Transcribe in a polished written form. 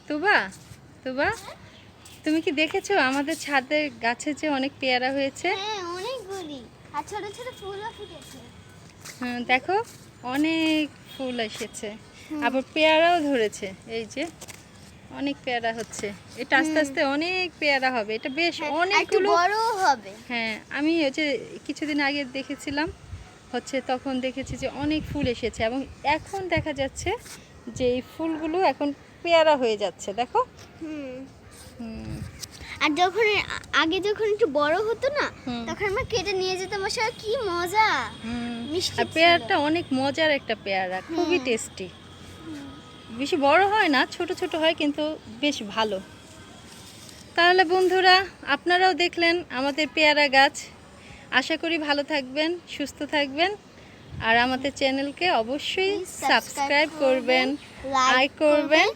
তুবা তুবা তুমি কি দেখেছো আমাদের ছাদের গাছে যে অনেক পেয়ারা হয়েছে? হ্যাঁ অনেকগুলি, আর ছোট ছোট ফুলও ফুটেছে। দেখো অনেক ফুল এসেছে, আবার পেয়ারাও ধরেছে। এই যে অনেক পেয়ারা হচ্ছে, এটা আস্তে আস্তে অনেক পেয়ারা হবে, এটা বেশ অনেকগুলো বড়ও হবে। হ্যাঁ, আমি ওই যে কিছুদিন আগে দেখেছিলাম হচ্ছে, তখন দেখেছি যে অনেক ফুল এসেছে এবং এখন দেখা যাচ্ছে যে এই ফুলগুলো এখন পেয়ারা হয়ে যাচ্ছে। দেখো আর যখন আগে যখন একটু বড় হতো না, তখন আমরা কেটে নিয়ে যেতাম, আসলে কি মজা। মিষ্টি আর পেয়ারাটা অনেক মজার একটা পেয়ারা, খুবই টেস্টি। বেশি বড় হয় না, ছোট ছোট হয়, কিন্তু বেশ ভালো। তাহলে বন্ধুরা, আপনারাও দেখলেন আমাদের পেয়ারা গাছ। আশা করি ভালো থাকবেন, সুস্থ থাকবেন, আর আমাদের চ্যানেলকে অবশ্যই সাবস্ক্রাইব করবেন, লাইক করবেন।